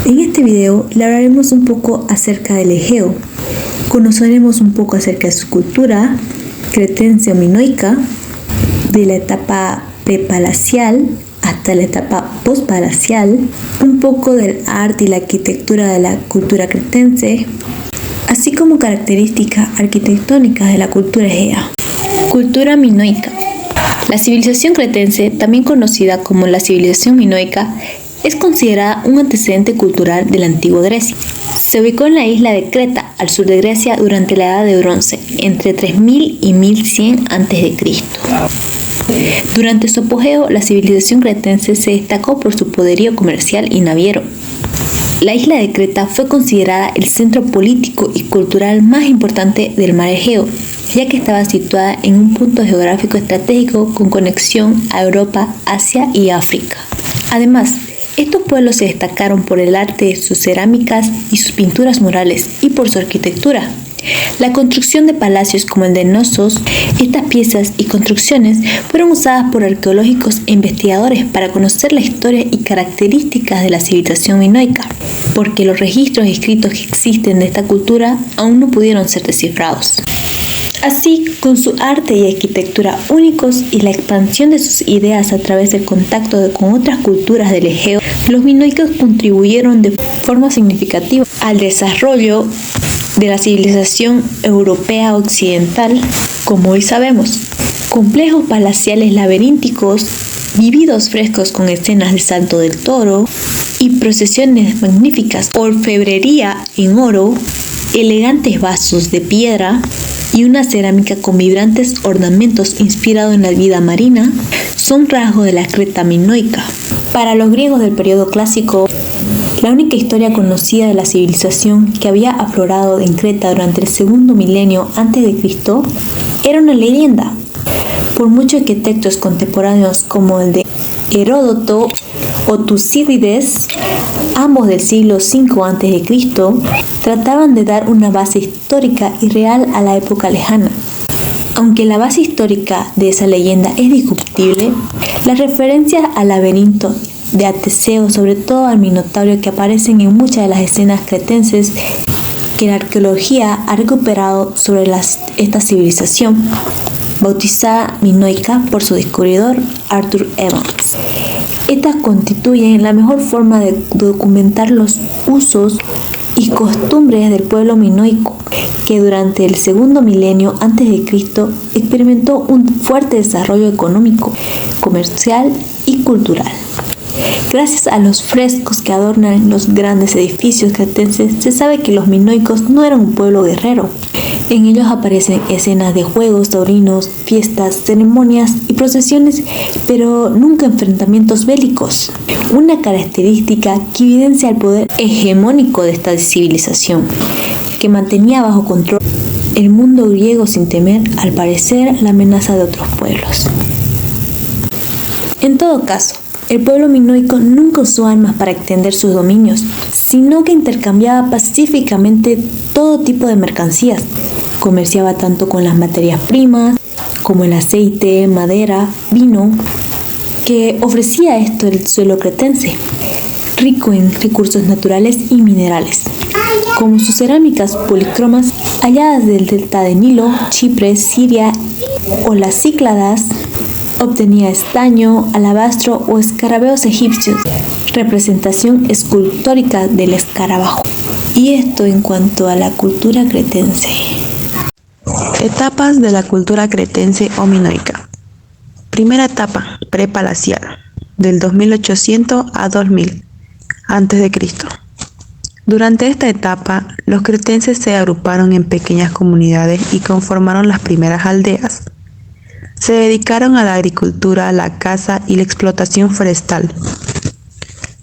En este video le hablaremos un poco acerca del Egeo. Conoceremos un poco acerca de su cultura cretense o minoica, de la etapa prepalacial hasta la etapa postpalacial, un poco del arte y la arquitectura de la cultura cretense, así como características arquitectónicas de la cultura egea. Cultura minoica. La civilización cretense, también conocida como la civilización minoica, es considerada un antecedente cultural de la antigua Grecia. Se ubicó en la isla de Creta, al sur de Grecia, durante la Edad de Bronce, entre 3000 y 1100 a.C. Durante su apogeo, la civilización cretense se destacó por su poderío comercial y naviero. La isla de Creta fue considerada el centro político y cultural más importante del mar Egeo, ya que estaba situada en un punto geográfico estratégico con conexión a Europa, Asia y África. Además, estos pueblos se destacaron por el arte de sus cerámicas y sus pinturas murales y por su arquitectura. La construcción de palacios como el de Knossos, estas piezas y construcciones fueron usadas por arqueológicos e investigadores para conocer la historia y características de la civilización minoica, porque los registros escritos que existen de esta cultura aún no pudieron ser descifrados. Así, con su arte y arquitectura únicos y la expansión de sus ideas a través del contacto con otras culturas del Egeo, los minoicos contribuyeron de forma significativa al desarrollo de la civilización europea occidental, como hoy sabemos. Complejos palaciales laberínticos, vividos frescos con escenas de salto del toro y procesiones magníficas, orfebrería en oro, elegantes vasos de piedra y una cerámica con vibrantes ornamentos inspirado en la vida marina, son rasgos de la Creta minoica. Para los griegos del periodo clásico, la única historia conocida de la civilización que había aflorado en Creta durante el segundo milenio antes de Cristo era una leyenda. Por mucho que textos contemporáneos como el de Heródoto o Tucídides, ambos del siglo V a.C., trataban de dar una base histórica y real a la época lejana. Aunque la base histórica de esa leyenda es discutible, las referencias al laberinto de Teseo, sobre todo al Minotauro, que aparecen en muchas de las escenas cretenses que la arqueología ha recuperado sobre esta civilización, bautizada minoica por su descubridor Arthur Evans. Estas constituyen la mejor forma de documentar los usos y costumbres del pueblo minoico, que durante el segundo milenio antes de Cristo experimentó un fuerte desarrollo económico, comercial y cultural. Gracias a los frescos que adornan los grandes edificios cretenses, se sabe que los minoicos no eran un pueblo guerrero. En ellos aparecen escenas de juegos taurinos, fiestas, ceremonias y procesiones, pero nunca enfrentamientos bélicos. Una característica que evidencia el poder hegemónico de esta civilización, que mantenía bajo control el mundo griego sin temer, al parecer, la amenaza de otros pueblos. En todo caso, el pueblo minoico nunca usó armas para extender sus dominios, sino que intercambiaba pacíficamente todo tipo de mercancías. Comerciaba tanto con las materias primas como el aceite, madera, vino, que ofrecía esto el suelo cretense, rico en recursos naturales y minerales, como sus cerámicas policromas halladas del delta de Nilo, Chipre, Siria o las Cícladas. Obtenía estaño, alabastro o escarabeos egipcios, representación escultórica del escarabajo. Y esto en cuanto a la cultura cretense. Etapas de la cultura cretense o minoica. Primera etapa, prepalacial, del 2800 a 2000 a.C. Durante esta etapa, los cretenses se agruparon en pequeñas comunidades y conformaron las primeras aldeas. Se dedicaron a la agricultura, la caza y la explotación forestal.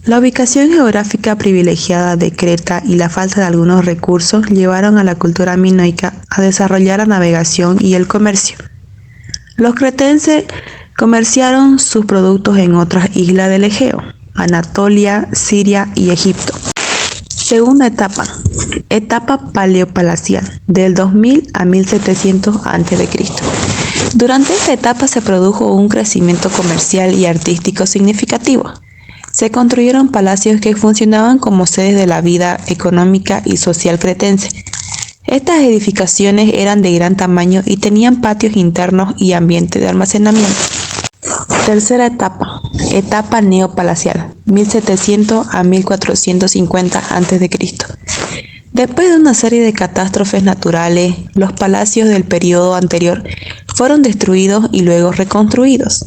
La ubicación geográfica privilegiada de Creta y la falta de algunos recursos llevaron a la cultura minoica a desarrollar la navegación y el comercio. Los cretenses comerciaron sus productos en otras islas del Egeo, Anatolia, Siria y Egipto. Segunda etapa, etapa paleopalacial, del 2000 a 1700 a.C. Durante esta etapa se produjo un crecimiento comercial y artístico significativo. Se construyeron palacios que funcionaban como sedes de la vida económica y social cretense. Estas edificaciones eran de gran tamaño y tenían patios internos y ambiente de almacenamiento. Tercera etapa, etapa neopalacial, 1700 a 1450 a.C. Después de una serie de catástrofes naturales, los palacios del periodo anterior fueron destruidos y luego reconstruidos.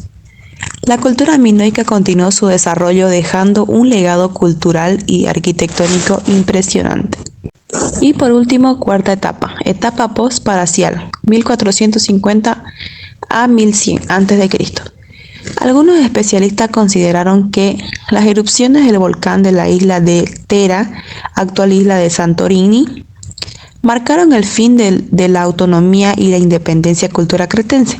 La cultura minoica continuó su desarrollo dejando un legado cultural y arquitectónico impresionante. Y por último, cuarta etapa, etapa post-palacial, 1450 a 1100 a.C. Algunos especialistas consideraron que las erupciones del volcán de la isla de Tera, actual isla de Santorini, marcaron el fin de la autonomía y la independencia cultural cretense.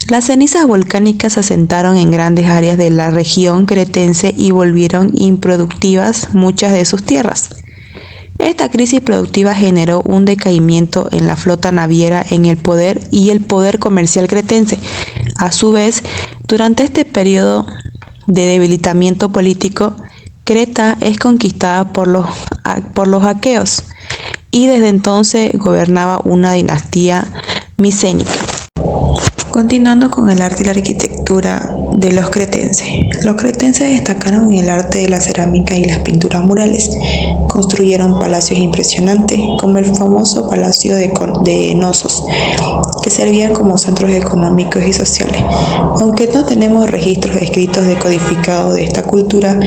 Las cenizas volcánicas se asentaron en grandes áreas de la región cretense y volvieron improductivas muchas de sus tierras. Esta crisis productiva generó un decaimiento en la flota naviera en el poder y el poder comercial cretense. A su vez, durante este periodo de debilitamiento político, Creta es conquistada por los aqueos y desde entonces gobernaba una dinastía micénica. Continuando con el arte y la arquitectura de los cretenses. Los cretenses destacaron en el arte de la cerámica y las pinturas murales. Construyeron palacios impresionantes, como el famoso Palacio de Nosos, que servían como centros económicos y sociales. Aunque no tenemos registros escritos decodificados de esta cultura,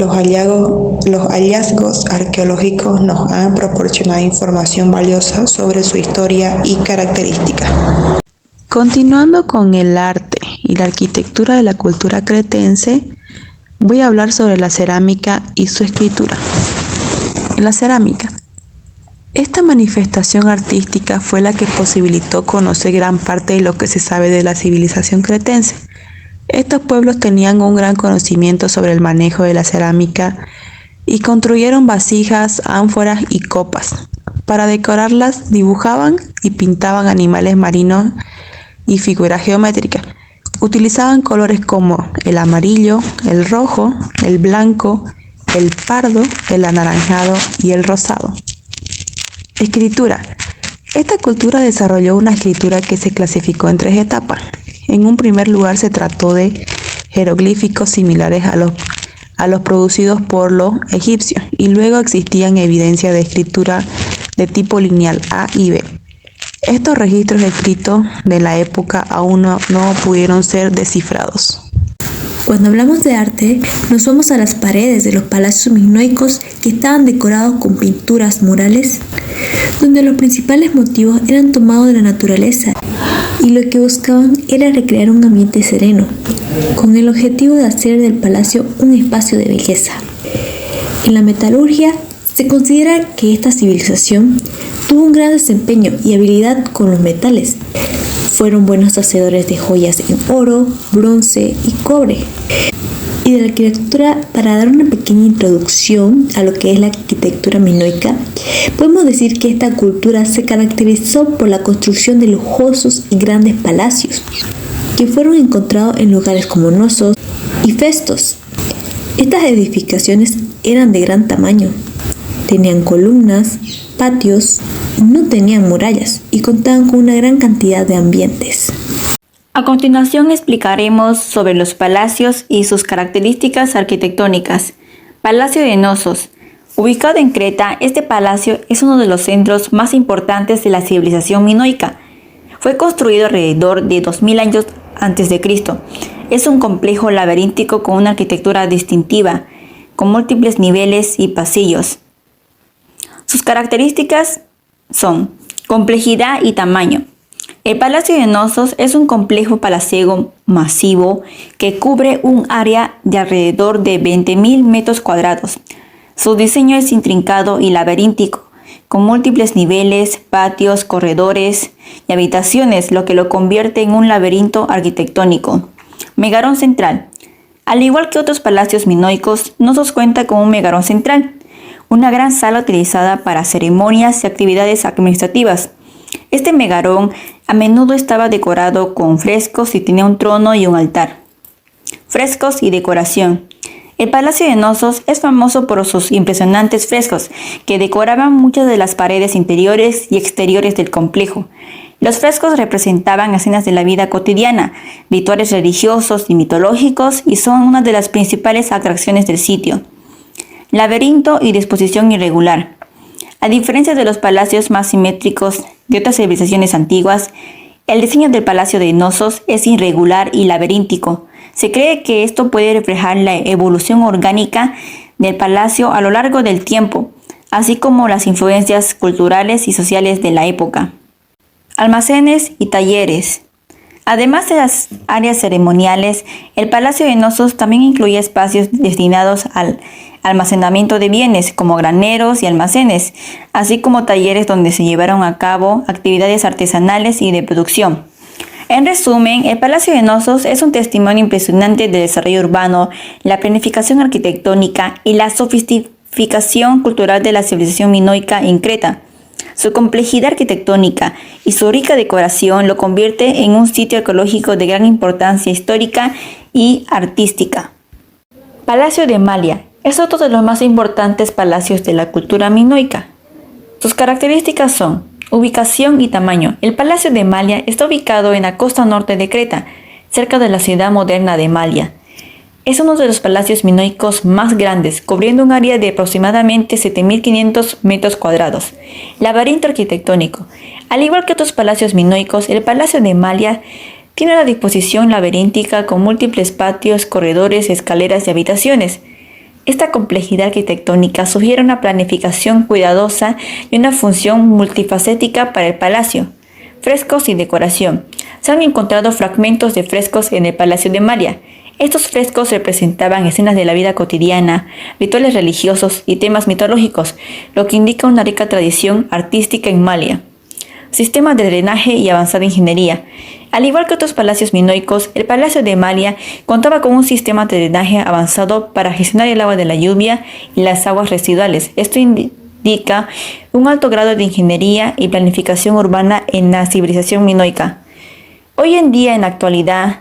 los hallazgos arqueológicos nos han proporcionado información valiosa sobre su historia y características. Continuando con el arte y la arquitectura de la cultura cretense, voy a hablar sobre la cerámica y su escritura. La cerámica. Esta manifestación artística fue la que posibilitó conocer gran parte de lo que se sabe de la civilización cretense. Estos pueblos tenían un gran conocimiento sobre el manejo de la cerámica y construyeron vasijas, ánforas y copas. Para decorarlas dibujaban y pintaban animales marinos y figuras geométricas. Utilizaban colores como el amarillo, el rojo, el blanco, el pardo, el anaranjado y el rosado. Escritura. Esta cultura desarrolló una escritura que se clasificó en 3 etapas. En un primer lugar se trató de jeroglíficos similares a los producidos por los egipcios y luego existían evidencias de escritura de tipo lineal A y B. Estos registros escritos de la época aún no pudieron ser descifrados. Cuando hablamos de arte, nos vamos a las paredes de los palacios minoicos que estaban decorados con pinturas murales, donde los principales motivos eran tomados de la naturaleza y lo que buscaban era recrear un ambiente sereno, con el objetivo de hacer del palacio un espacio de belleza. En la metalurgia, se considera que esta civilización tuvo un gran desempeño y habilidad con los metales. Fueron buenos hacedores de joyas en oro, bronce y cobre. Y de la arquitectura, para dar una pequeña introducción a lo que es la arquitectura minoica, podemos decir que esta cultura se caracterizó por la construcción de lujosos y grandes palacios, que fueron encontrados en lugares como Nosos y Festos. Estas edificaciones eran de gran tamaño, tenían columnas, patios, no tenían murallas y contaban con una gran cantidad de ambientes. A continuación explicaremos sobre los palacios y sus características arquitectónicas. Palacio de Nosos. Ubicado en Creta, este palacio es uno de los centros más importantes de la civilización minoica. Fue construido alrededor de 2000 años antes de Cristo. Es un complejo laberíntico con una arquitectura distintiva, con múltiples niveles y pasillos. Sus características son complejidad y tamaño. El Palacio de Nosos es un complejo palaciego masivo que cubre un área de alrededor de 20.000 metros cuadrados. Su diseño es intrincado y laberíntico, con múltiples niveles, patios, corredores y habitaciones, lo que lo convierte en un laberinto arquitectónico. Megarón central. Al igual que otros palacios minoicos, Nosos cuenta con un megarón central, una gran sala utilizada para ceremonias y actividades administrativas. Este megarón a menudo estaba decorado con frescos y tenía un trono y un altar. Frescos y decoración. El Palacio de Knossos es famoso por sus impresionantes frescos que decoraban muchas de las paredes interiores y exteriores del complejo. Los frescos representaban escenas de la vida cotidiana, rituales religiosos y mitológicos y son una de las principales atracciones del sitio. Laberinto y disposición irregular. A diferencia de los palacios más simétricos de otras civilizaciones antiguas, el diseño del Palacio de Knossos es irregular y laberíntico. Se cree que esto puede reflejar la evolución orgánica del palacio a lo largo del tiempo, así como las influencias culturales y sociales de la época. Almacenes y talleres. Además de las áreas ceremoniales, el Palacio de Knossos también incluía espacios destinados al almacenamiento de bienes como graneros y almacenes, así como talleres donde se llevaron a cabo actividades artesanales y de producción. En resumen, el Palacio de Knossos es un testimonio impresionante del desarrollo urbano, la planificación arquitectónica y la sofisticación cultural de la civilización minoica en Creta. Su complejidad arquitectónica y su rica decoración lo convierte en un sitio arqueológico de gran importancia histórica y artística. Palacio de Malia es otro de los más importantes palacios de la cultura minoica. Sus características son ubicación y tamaño. El Palacio de Malia está ubicado en la costa norte de Creta, cerca de la ciudad moderna de Malia. Es uno de los palacios minoicos más grandes, cubriendo un área de aproximadamente 7.500 metros cuadrados. Laberinto arquitectónico. Al igual que otros palacios minoicos, el Palacio de Malia tiene una disposición laberíntica con múltiples patios, corredores, escaleras y habitaciones. Esta complejidad arquitectónica sugiere una planificación cuidadosa y una función multifacética para el palacio. Frescos y decoración. Se han encontrado fragmentos de frescos en el Palacio de Malia. Estos frescos representaban escenas de la vida cotidiana, rituales religiosos y temas mitológicos, lo que indica una rica tradición artística en Malia. Sistema de drenaje y avanzada ingeniería. Al igual que otros palacios minoicos, el Palacio de Malia contaba con un sistema de drenaje avanzado para gestionar el agua de la lluvia y las aguas residuales. Esto indica un alto grado de ingeniería y planificación urbana en la civilización minoica. Hoy en día, en la actualidad,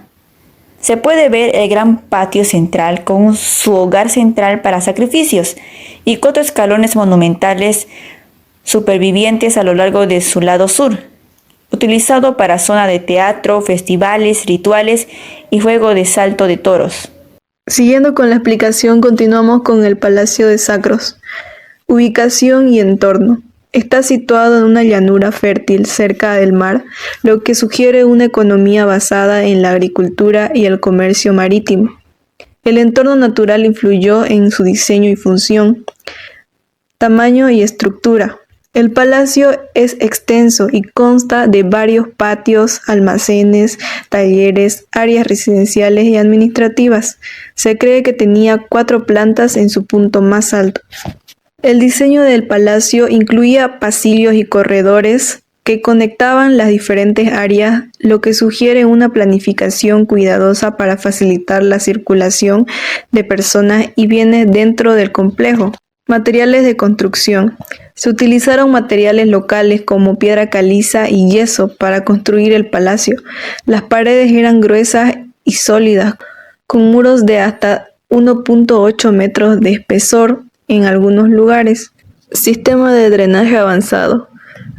se puede ver el gran patio central con su hogar central para sacrificios y 4 escalones monumentales supervivientes a lo largo de su lado sur, utilizado para zona de teatro, festivales, rituales y juego de salto de toros. Siguiendo con la explicación, continuamos con el Palacio de Sacros. Ubicación y entorno. Está situado en una llanura fértil cerca del mar, lo que sugiere una economía basada en la agricultura y el comercio marítimo. El entorno natural influyó en su diseño y función, tamaño y estructura. El palacio es extenso y consta de varios patios, almacenes, talleres, áreas residenciales y administrativas. Se cree que tenía 4 plantas en su punto más alto. El diseño del palacio incluía pasillos y corredores que conectaban las diferentes áreas, lo que sugiere una planificación cuidadosa para facilitar la circulación de personas y bienes dentro del complejo. Materiales de construcción. Se utilizaron materiales locales como piedra caliza y yeso para construir el palacio. Las paredes eran gruesas y sólidas, con muros de hasta 1.8 metros de espesor en algunos lugares. Sistema de drenaje avanzado.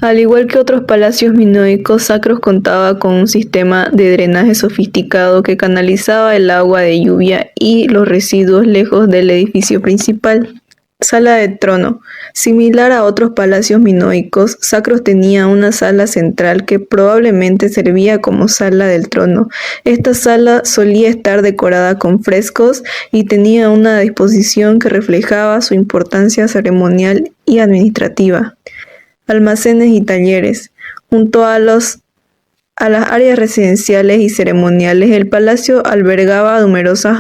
Al igual que otros palacios minoicos, Sacros contaba con un sistema de drenaje sofisticado que canalizaba el agua de lluvia y los residuos lejos del edificio principal. Sala de trono. Similar a otros palacios minoicos, Sacros tenía una sala central que probablemente servía como sala del trono. Esta sala solía estar decorada con frescos y tenía una disposición que reflejaba su importancia ceremonial y administrativa. Almacenes y talleres. Junto a las áreas residenciales y ceremoniales, el palacio albergaba numerosos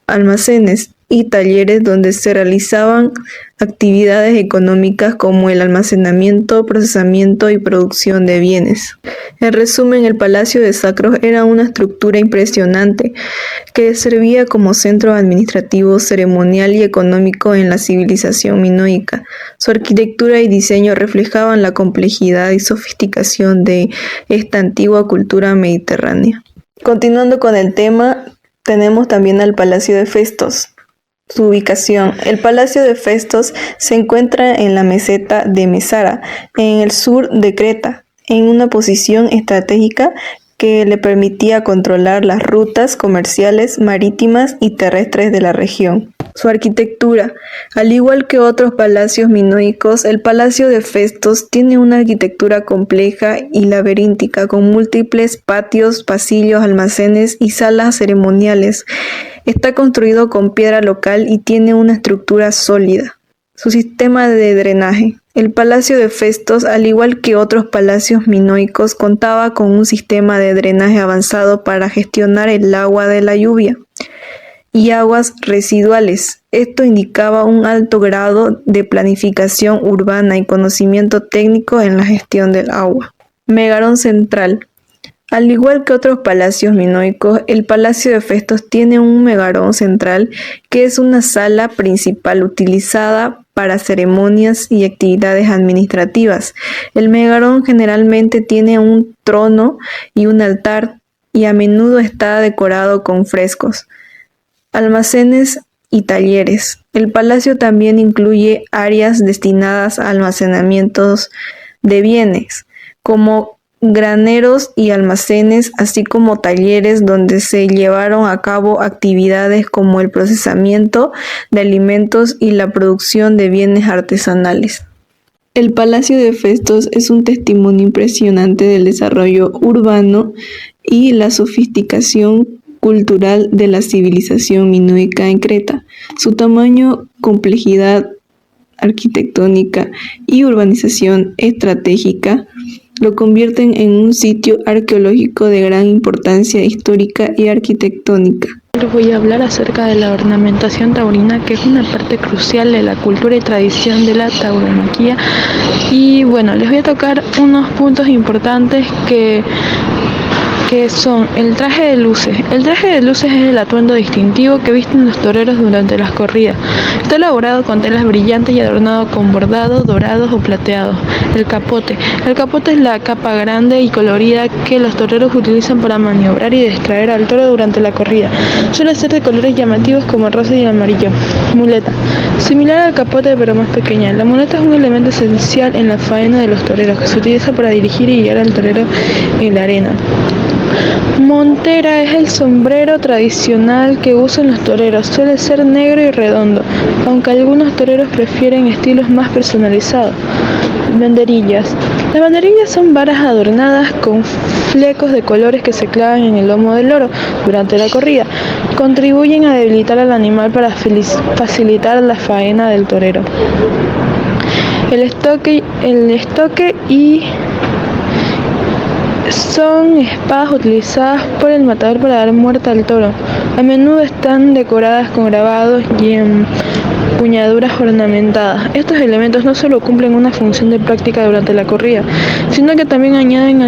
almacenes y talleres donde se realizaban actividades económicas como el almacenamiento, procesamiento y producción de bienes. En resumen, el Palacio de Sacros era una estructura impresionante que servía como centro administrativo, ceremonial y económico en la civilización minoica. Su arquitectura y diseño reflejaban la complejidad y sofisticación de esta antigua cultura mediterránea. Continuando con el tema, tenemos también al Palacio de Festos. Su ubicación. El Palacio de Festos se encuentra en la meseta de Mesara, en el sur de Creta, en una posición estratégica que le permitía controlar las rutas comerciales marítimas y terrestres de la región. Su arquitectura. Al igual que otros palacios minoicos, el Palacio de Festos tiene una arquitectura compleja y laberíntica, con múltiples patios, pasillos, almacenes y salas ceremoniales. Está construido con piedra local y tiene una estructura sólida. Su sistema de drenaje. El Palacio de Festos, al igual que otros palacios minoicos, contaba con un sistema de drenaje avanzado para gestionar el agua de la lluvia y aguas residuales. Esto indicaba un alto grado de planificación urbana y conocimiento técnico en la gestión del agua. Megarón central. Al igual que otros palacios minoicos, el Palacio de Festos tiene un megarón central, que es una sala principal utilizada para ceremonias y actividades administrativas. El megarón generalmente tiene un trono y un altar, y a menudo está decorado con frescos, almacenes y talleres. El palacio también incluye áreas destinadas a almacenamientos de bienes, como graneros y almacenes, así como talleres donde se llevaron a cabo actividades como el procesamiento de alimentos y la producción de bienes artesanales. El Palacio de Festos es un testimonio impresionante del desarrollo urbano y la sofisticación cultural de la civilización minoica en Creta. Su tamaño, complejidad arquitectónica y urbanización estratégica lo convierten en un sitio arqueológico de gran importancia histórica y arquitectónica. Les voy a hablar acerca de la ornamentación taurina, que es una parte crucial de la cultura y tradición de la tauromaquia. Y bueno, les voy a tocar unos puntos importantes que son el traje de luces. El traje de luces es el atuendo distintivo que visten los toreros durante las corridas. Está elaborado con telas brillantes y adornado con bordados, dorados o plateados. El capote. El capote es la capa grande y colorida que los toreros utilizan para maniobrar y distraer al toro durante la corrida. Suele ser de colores llamativos como el rosa y el amarillo. Muleta. Similar al capote pero más pequeña. La muleta es un elemento esencial en la faena de los toreros, que se utiliza para dirigir y guiar al torero en la arena. Montera es el sombrero tradicional que usan los toreros. Suele ser negro y redondo, aunque algunos toreros prefieren estilos más personalizados. Banderillas. Las banderillas son varas adornadas con flecos de colores que se clavan en el lomo del loro durante la corrida. Contribuyen a debilitar al animal para facilitar la faena del torero. El estoque y son espadas utilizadas por el matador para dar muerte al toro. A menudo están decoradas con grabados y empuñaduras ornamentadas. Estos elementos no solo cumplen una función de práctica durante la corrida, sino que también añaden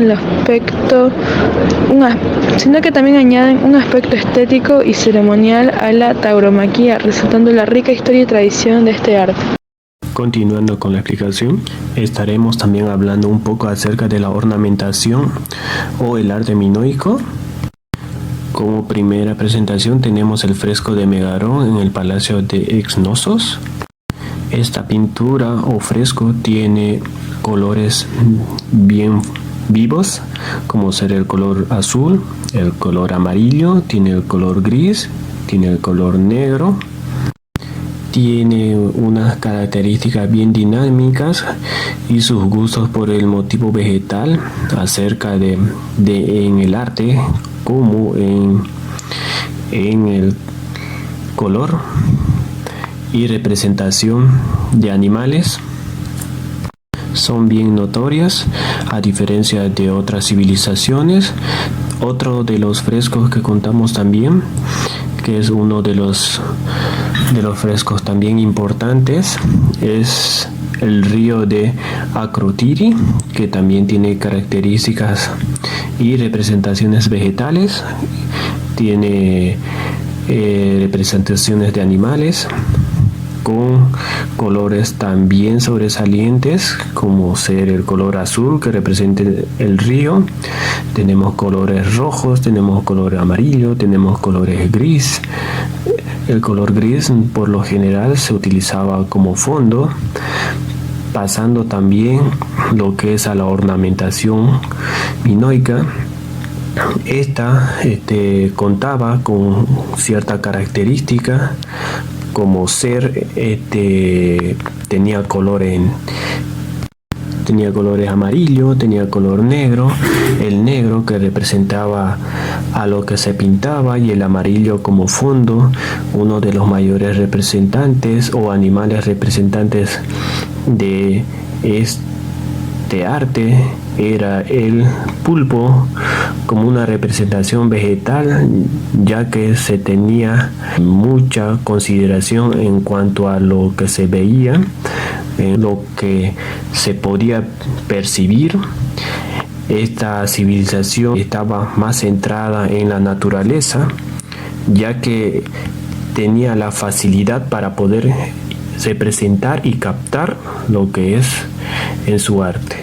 un aspecto estético y ceremonial a la tauromaquia, resaltando la rica historia y tradición de este arte. Continuando con la explicación, estaremos también hablando un poco acerca de la ornamentación o el arte minoico. Como primera presentación tenemos el fresco de Megarón en el Palacio de Exnosos. Esta pintura o fresco tiene colores bien vivos, como ser el color azul, el color amarillo, tiene el color gris, tiene el color negro. Tiene unas características bien dinámicas y sus gustos por el motivo vegetal acerca de en el arte como en el color y representación de animales son bien notorias a diferencia de otras civilizaciones. Otro de los frescos que contamos también, que es uno de los frescos también importantes, es el río de Akrotiri, que también tiene características y representaciones vegetales, tiene representaciones de animales con colores también sobresalientes, como ser el color azul que representa el río. Tenemos colores rojos, tenemos color amarillo, tenemos colores gris, El color gris por lo general se utilizaba como fondo, pasando también lo que es a la ornamentación minoica. Esta contaba con cierta característica, como ser tenía colores amarillo, tenía color negro, el negro que representaba a lo que se pintaba y el amarillo como fondo. Uno de los mayores representantes o animales representantes de este arte era el pulpo, como una representación vegetal, ya que se tenía mucha consideración en cuanto a lo que se veía, lo que se podía percibir. Esta civilización estaba más centrada en la naturaleza, ya que tenía la facilidad para poder representar y captar lo que es en su arte.